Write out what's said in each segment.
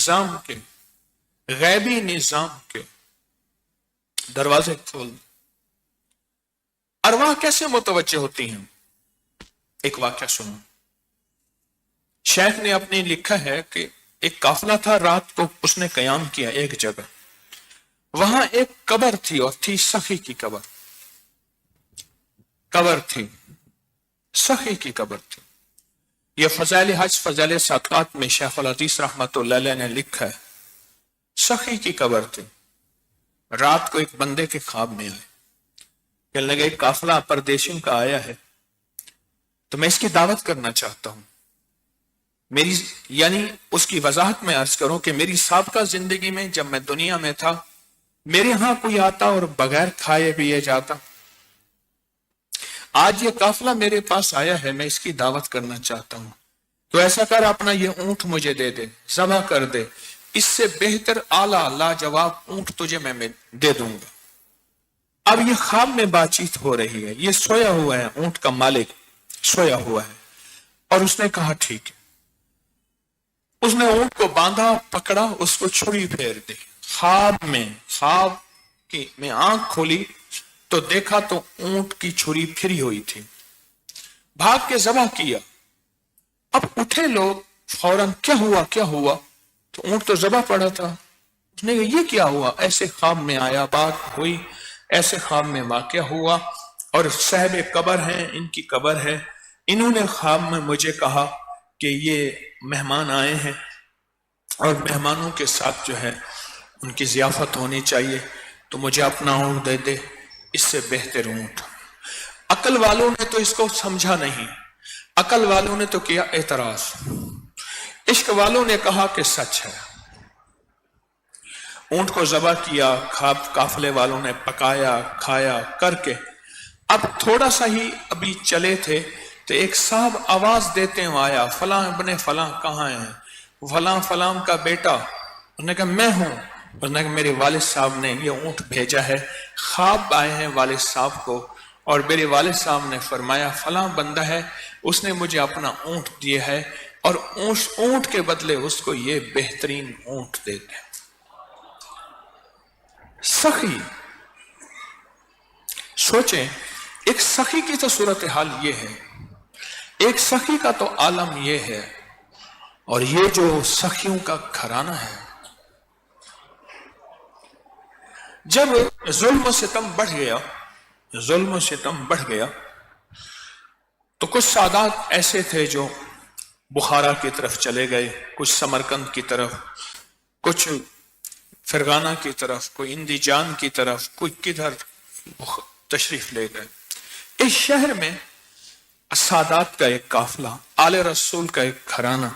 نظام کے، غیبی نظام کے دروازے کھول دیں۔ ارواح کیسے متوجہ ہوتی ہیں؟ ایک واقعہ سنو۔ شیخ نے اپنے لکھا ہے کہ ایک قافلہ تھا، رات کو اس نے قیام کیا ایک جگہ، وہاں ایک قبر تھی اور تھی سخی کی قبر تھی، سخی کی قبر تھی۔ یہ فضائل حج فضائل صدقات میں شیخ الحدیث رحمت اللہ علیہ نے لکھا ہے، سخی کی قبر تھی۔ رات کو ایک بندے کے خواب میں آئے، کہنے لگے ایک قافلہ پردیشیوں کا آیا ہے تو میں اس کی دعوت کرنا چاہتا ہوں۔ میری یعنی اس کی وضاحت میں عرض کروں کہ میری سابقہ زندگی میں جب میں دنیا میں تھا، میرے ہاں کوئی آتا اور بغیر کھائے پیے جاتا۔ آج یہ قافلہ میرے پاس آیا ہے، میں اس کی دعوت کرنا چاہتا ہوں، تو ایسا کر اپنا یہ اونٹ مجھے دے دے، ذبح کر دے، اس سے بہتر اعلیٰ لاجواب اونٹ تجھے میں دے دوں گا۔ اب یہ خواب میں بات چیت ہو رہی ہے، یہ سویا ہوا ہے، اونٹ کا مالک سویا ہوا ہے، اور اس نے کہا ٹھیک ہے۔ اس نے اونٹ کو باندھا، پکڑا، اس کو چھری پھیر دی۔ خواب میں آنکھ کھولی تو دیکھا تو اونٹ کی چھری پھری ہوئی تھی، بھاگ کے ذبح کیا۔ اب اٹھے لوگ فوراً کیا ہوا، تو اونٹ تو ذبح پڑا تھا۔ اس نے کہا یہ کیا ہوا؟ ایسے خواب میں آیا، بات ہوئی، ایسے خواب میں واقعہ ہوا، اور صاحب قبر ہیں، ان کی قبر ہے، انہوں نے خواب میں مجھے کہا کہ یہ مہمان آئے ہیں اور مہمانوں کے ساتھ جو ہے ان کی ضیافت ہونی چاہیے، تو مجھے اپنا اونٹ دے دے، اس سے بہتر اونٹ۔ عقل والوں نے تو اس کو سمجھا نہیں، عقل والوں نے تو کیا اعتراض، عشق والوں نے کہا کہ سچ ہے۔ اونٹ کو ذبح کیا، قافلے والوں نے پکایا، کھایا کر کے اب تھوڑا سا ہی ابھی چلے تھے تو ایک صاحب آواز دیتے ہوئے آیا، فلاں ابن فلاں کہاں ہیں؟ فلاں فلاں کا بیٹا۔ انہوں نے کہا میں ہوں۔ انہوں نے کہا میرے والد صاحب نے یہ اونٹ بھیجا ہے، خواب آئے ہیں والد صاحب کو، اور میرے والد صاحب نے فرمایا فلاں بندہ ہے، اس نے مجھے اپنا اونٹ دیا ہے، اور اونٹ کے بدلے اس کو یہ بہترین اونٹ دے دیں۔ سخی، سوچیں ایک سخی کی تو صورتحال یہ ہے، ایک سخی کا تو عالم یہ ہے، اور یہ جو سخیوں کا گھرانہ ہے، جب ظلم و ستم بڑھ گیا تو کچھ سادات ایسے تھے جو بخارا کی طرف چلے گئے، کچھ سمرقند کی طرف، کچھ فرغانہ کی طرف، کوئی اندیجان کی طرف، کوئی کدھر تشریف لے گئے۔ اس شہر میں سادات کا ایک قافلہ، آل رسول کا ایک گھرانہ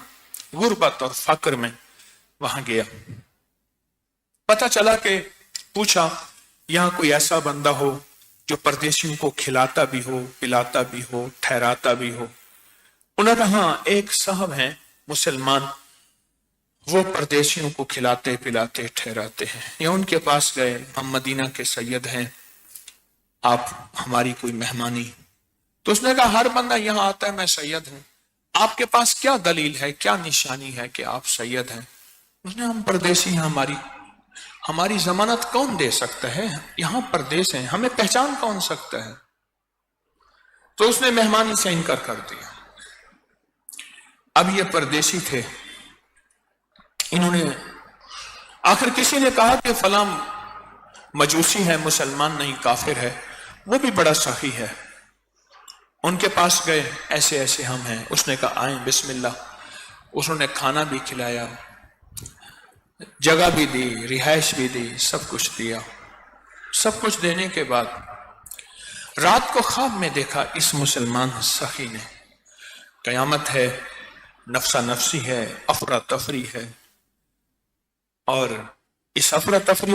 غربت اور فقر میں وہاں گیا۔ پتہ چلا کہ پوچھا یہاں کوئی ایسا بندہ ہو جو پردیسیوں کو کھلاتا بھی ہو، پلاتا بھی ہو، ٹھہراتا بھی ہو۔ انہوں نے کہا ہاں ایک صاحب ہیں مسلمان، وہ پردیسیوں کو کھلاتے پلاتے ٹھہراتے ہیں، یا ان کے پاس گئے، ہم مدینہ کے سید ہیں، آپ ہماری کوئی مہمانی۔ تو اس نے کہا ہر بندہ یہاں آتا ہے میں سید ہوں، آپ کے پاس کیا دلیل ہے، کیا نشانی ہے کہ آپ سید ہیں؟ اس نے ہم پردیسی ہیں، ہماری ضمانت کون دے سکتا ہے، یہاں پردیس ہیں، ہمیں پہچان کون سکتا ہے؟ تو اس نے مہمانی سے انکار کر دیا۔ اب یہ پردیسی تھے، انہوں نے آخر کسی نے کہا کہ فلاں مجوسی ہے، مسلمان نہیں کافر ہے، وہ بھی بڑا سخی ہے، ان کے پاس گئے، ایسے ایسے ہم ہیں۔ اس نے کہا آئیں بسم اللہ۔ اس نے کھانا بھی کھلایا، جگہ بھی دی، رہائش بھی دی، سب کچھ دیا۔ سب کچھ دینے کے بعد رات کو خواب میں دیکھا اس مسلمان سخی نے قیامت ہے، نفسا نفسی ہے، افراتفری ہے، اور اس افراتفری